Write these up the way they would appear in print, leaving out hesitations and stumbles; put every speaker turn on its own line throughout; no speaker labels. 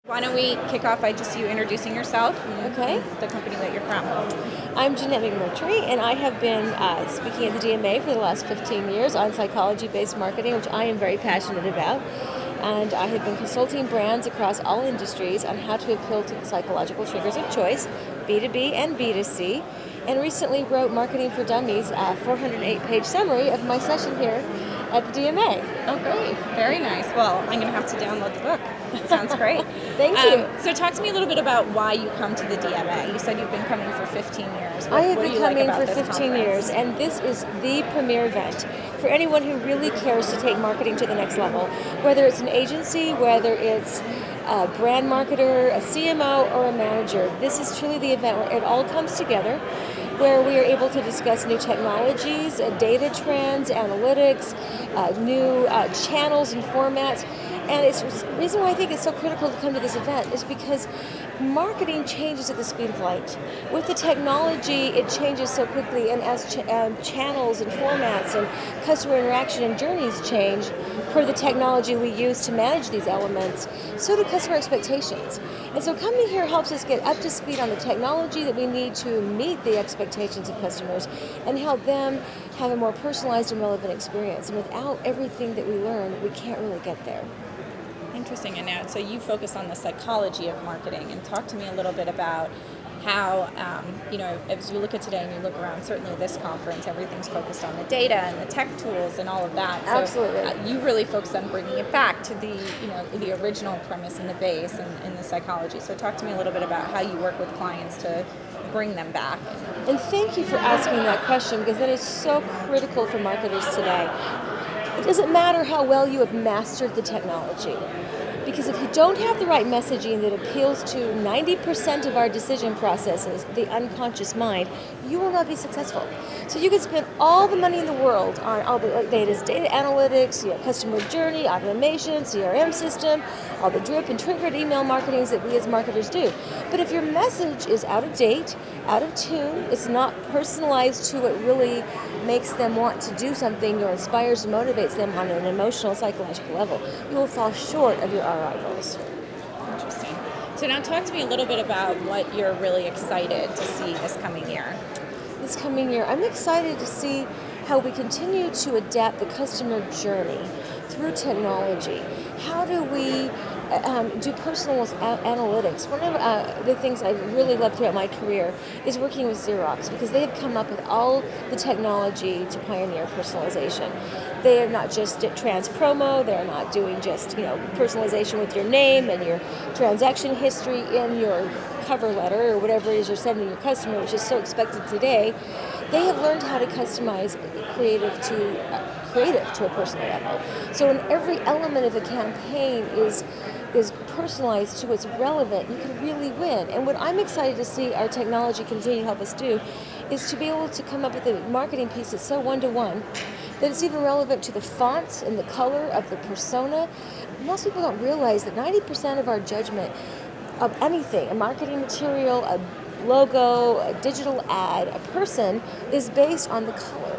Why don't we kick off by just you introducing yourself and
Okay.
the company that you're from.
I'm Jeanette McMurtry, and I have been speaking at the DMA for the last 15 years on psychology-based marketing, which I am very passionate about. And I have been consulting brands across all industries on how to appeal to the psychological triggers of choice, B2B and B2C, and recently wrote Marketing for Dummies, a 408-page summary of my session here at the DMA.
Oh, great. Very nice. Well, I'm going to have to download the book. That sounds great.
Thank you.
So talk to me a little bit about why you come to the DMA. You said you've been coming for 15 years.
I have
what do
been
you like
coming
about
for
this
15 years,
conference?
and this is the premier event for anyone who really cares to take marketing to the next level, whether it's an agency, whether it's a brand marketer, a CMO, or a manager. This is truly the event where it all comes together, where we are able to discuss new technologies, data trends, analytics, new channels and formats. And it's the reason why I think it's so critical to come to this event is because marketing changes at the speed of light. With the technology, it changes so quickly, and as channels and formats and customer interaction and journeys change per the technology we use to manage these elements, so do customer expectations. And so coming here helps us get up to speed on the technology that we need to meet the expectations of customers and help them have a more personalized and relevant experience. And without everything that we learn, we can't really get there.
Interesting. And now, so you focus on the psychology of marketing, and talk to me a little bit about how, as you look at today and you look around, certainly this conference, everything's focused on the data and the tech tools and all of that. So,
Absolutely.
You really focus on bringing it back to the original premise and the base and the psychology. So talk to me a little bit about how you work with clients to bring them back.
And thank you for asking that question, because that is so critical for marketers today. It doesn't matter how well you have mastered the technology, because if you don't have the right messaging that appeals to 90% of our decision processes, the unconscious mind, you will not be successful. So you can spend all the money in the world on all the data analytics, customer journey, automation, CRM system, all the drip and triggered email marketings that we as marketers do. But if your message is out of date, out of tune, it's not personalized to what really makes them want to do something or inspires and motivates them on an emotional, psychological level, you will fall short of your ROI goals.
Interesting. So now talk to me a little bit about what you're really excited to see this coming year.
This coming year, I'm excited to see how we continue to adapt the customer journey through technology. How do we do personal analytics? One of the things I've really loved throughout my career is working with Xerox, because they have come up with all the technology to pioneer personalization. They are not just trans promo, they're not doing just personalization with your name and your transaction history in your cover letter or whatever it is you're sending your customer, which is so expected today. They have learned how to customize creative to a personal level. So in every element of a campaign is personalized to what's relevant, you can really win. And what I'm excited to see our technology continue to help us do is to be able to come up with a marketing piece that's so one-to-one that it's even relevant to the fonts and the color of the persona. Most people don't realize that 90% of our judgment of anything, a marketing material, a logo, a digital ad, a person, is based on the color.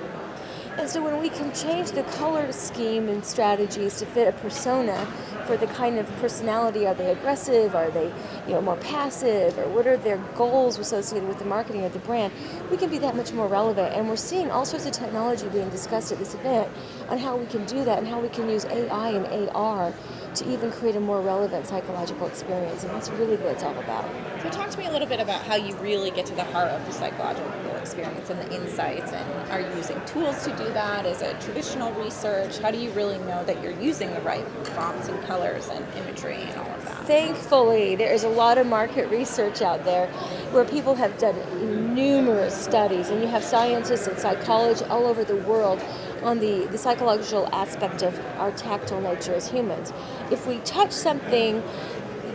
And so when we can change the color scheme and strategies to fit a persona for the kind of personality, are they aggressive, are they more passive, or what are their goals associated with the marketing of the brand, we can be that much more relevant. And we're seeing all sorts of technology being discussed at this event on how we can do that and how we can use AI and AR to even create a more relevant psychological experience. And that's really what it's all about.
So talk to me a little bit about how you really get to the heart of the psychological experience and the insights, and are you using tools to do that? Is it traditional research? How do you really know that you're using the right fonts and colors and imagery and all of that?
Thankfully, there is a lot of market research out there where people have done numerous studies, and you have scientists and psychologists all over the world on the psychological aspect of our tactile nature as humans. If we touch something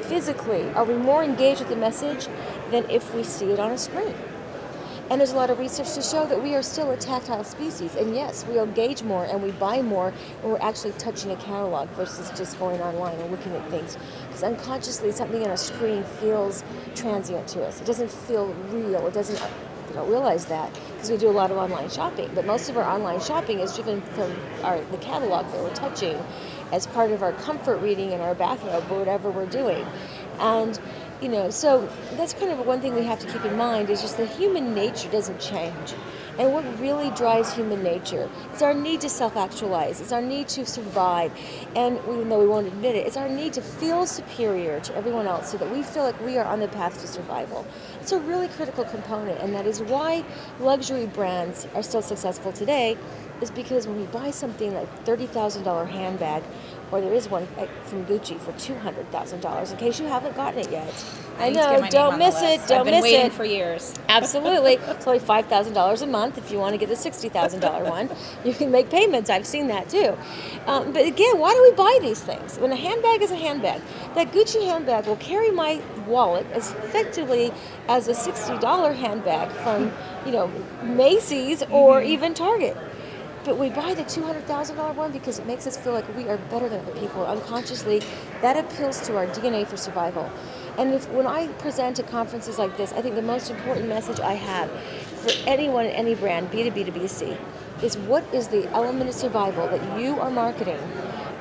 physically, are we more engaged with the message than if we see it on a screen? And there's a lot of research to show that we are still a tactile species. And yes, we engage more and we buy more when we're actually touching a catalog versus just going online and looking at things. Because unconsciously, something on a screen feels transient to us. It doesn't feel real. It doesn't. We don't realize that because we do a lot of online shopping. But most of our online shopping is driven from the catalog that we're touching as part of our comfort reading in our bathrobe or whatever we're doing. And so that's kind of one thing we have to keep in mind is just that human nature doesn't change. And what really drives human nature is our need to self-actualize. It's our need to survive. And even though we won't admit it, it's our need to feel superior to everyone else so that we feel like we are on the path to survival. It's a really critical component, and that is why luxury brands are still successful today, is because when we buy something like $30,000 handbag, or there is one from Gucci for $200,000, in case you haven't gotten it yet. I know, don't miss it, don't miss it.
I've been waiting for years.
Absolutely. It's only $5,000 a month if you want to get the $60,000 one. You can make payments. I've seen that too. But again, why do we buy these things? When a handbag is a handbag, that Gucci handbag will carry my wallet as effectively as a $60 handbag from, Macy's or even Target. But we buy the $200,000 one because it makes us feel like we are better than other people. Unconsciously, that appeals to our DNA for survival. And when I present at conferences like this, I think the most important message I have for anyone, any brand, B2B to B2C, is what is the element of survival that you are marketing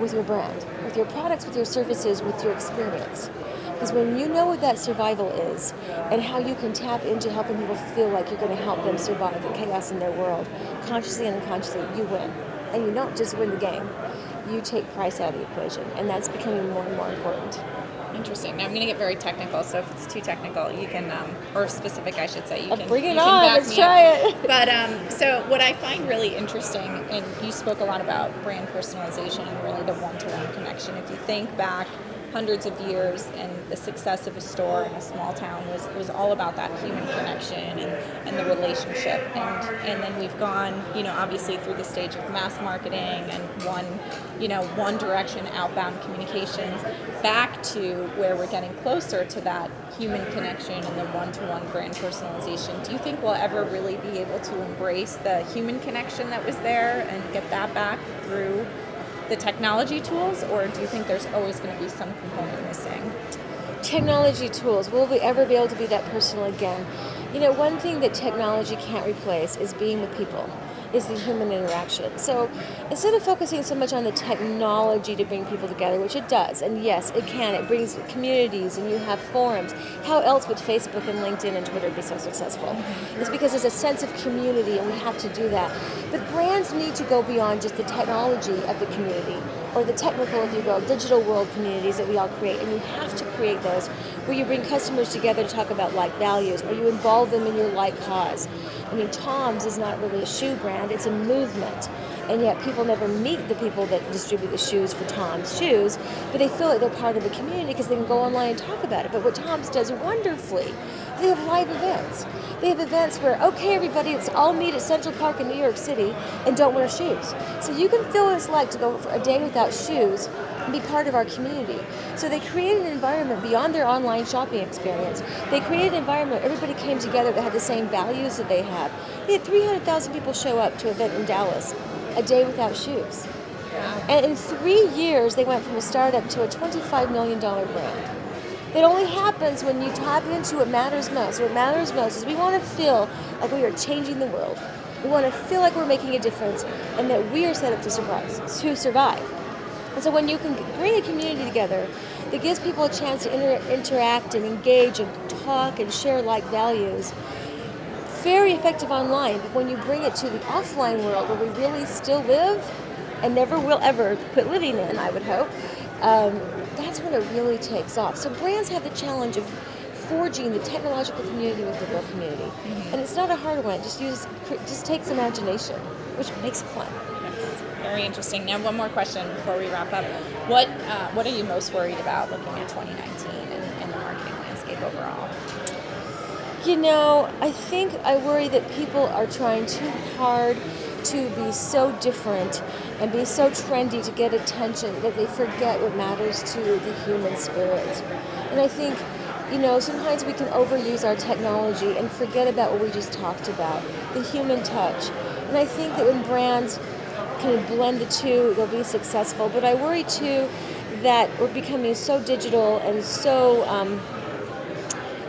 with your brand, with your products, with your services, with your experience. Because when you know what that survival is and how you can tap into helping people feel like you're going to help them survive the chaos in their world, consciously and unconsciously, you win. And you don't just win the game, you take price out of the equation. And that's becoming more and more important.
Interesting. Now I'm going to get very technical, so if it's too technical, you can, or specific, I should say, you can
bring it
you
on.
can back
Let's
me
try
up.
it.
But so what I find really interesting, and you spoke a lot about brand personalization and really the one-to-one connection. If you think back hundreds of years, and the success of a store in a small town was all about that human connection and the relationship. And then we've gone, obviously through the stage of mass marketing and one direction outbound communications back to where we're getting closer to that human connection and the one-to-one brand personalization. Do you think we'll ever really be able to embrace the human connection that was there and get that back through the technology tools, or do you think there's always going to be some component missing?
Technology tools, will we ever be able to be that personal again? One thing that technology can't replace is being with people, is the human interaction. So instead of focusing so much on the technology to bring people together, which it does, and yes, it can, it brings communities and you have forums. How else would Facebook and LinkedIn and Twitter be so successful? It's because there's a sense of community and we have to do that. But brands need to go beyond just the technology of the community, or the technical, if you will, digital world communities that we all create. And you have to create those where you bring customers together to talk about like values, or you involve them in your like cause. I mean, Tom's is not really a shoe brand, it's a movement. And yet people never meet the people that distribute the shoes for Tom's shoes, but they feel like they're part of a community because they can go online and talk about it. But what Tom's does wonderfully, they have live events. They have events where, okay, everybody, let's all meet at Central Park in New York City and don't wear shoes. So you can feel what it's like to go for a day without shoes and be part of our community. So they created an environment beyond their online shopping experience. They created an environment where everybody came together that had the same values that they have. They had 300,000 people show up to an event in Dallas, a day without shoes. And in 3 years, they went from a startup to a $25 million brand. It only happens when you tap into what matters most. What matters most is we want to feel like we are changing the world. We want to feel like we're making a difference and that we are set up to survive. And so when you can bring a community together that gives people a chance to interact and engage and talk and share like values, very effective online. But when you bring it to the offline world where we really still live and never will ever quit living in, I would hope, that's when it really takes off. So brands have the challenge of forging the technological community with the real community. And it's not a hard one. It just takes imagination, which makes it fun.
That's very interesting. Now, one more question before we wrap up. What are you most worried about looking at 2019 and the marketing landscape overall?
I think I worry that people are trying too hard to be so different and be so trendy to get attention that they forget what matters to the human spirit. And I think, sometimes we can overuse our technology and forget about what we just talked about, the human touch. And I think that when brands kind of blend the two, they'll be successful. But I worry too that we're becoming so digital and so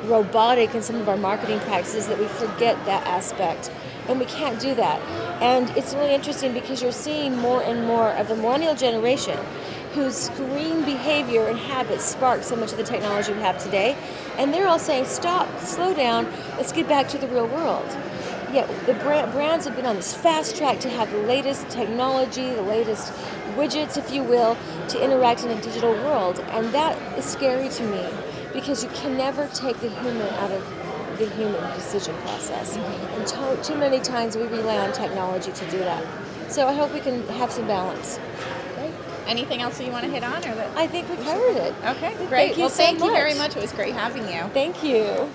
robotic in some of our marketing practices that we forget that aspect. And we can't do that. And it's really interesting because you're seeing more and more of the millennial generation whose screen behavior and habits spark so much of the technology we have today. And they're all saying, stop, slow down, let's get back to the real world. Yeah, the brands have been on this fast track to have the latest technology, the latest widgets, if you will, to interact in a digital world. And that is scary to me because you can never take the human out of the human decision process. And too many times we rely on technology to do that. So I hope we can have some balance.
Great. Anything else that you want to hit on? Or that
I think we covered it.
Okay, great.
Thank you
Well,
so
thank you
much.
very much. It was great having you.
Thank you.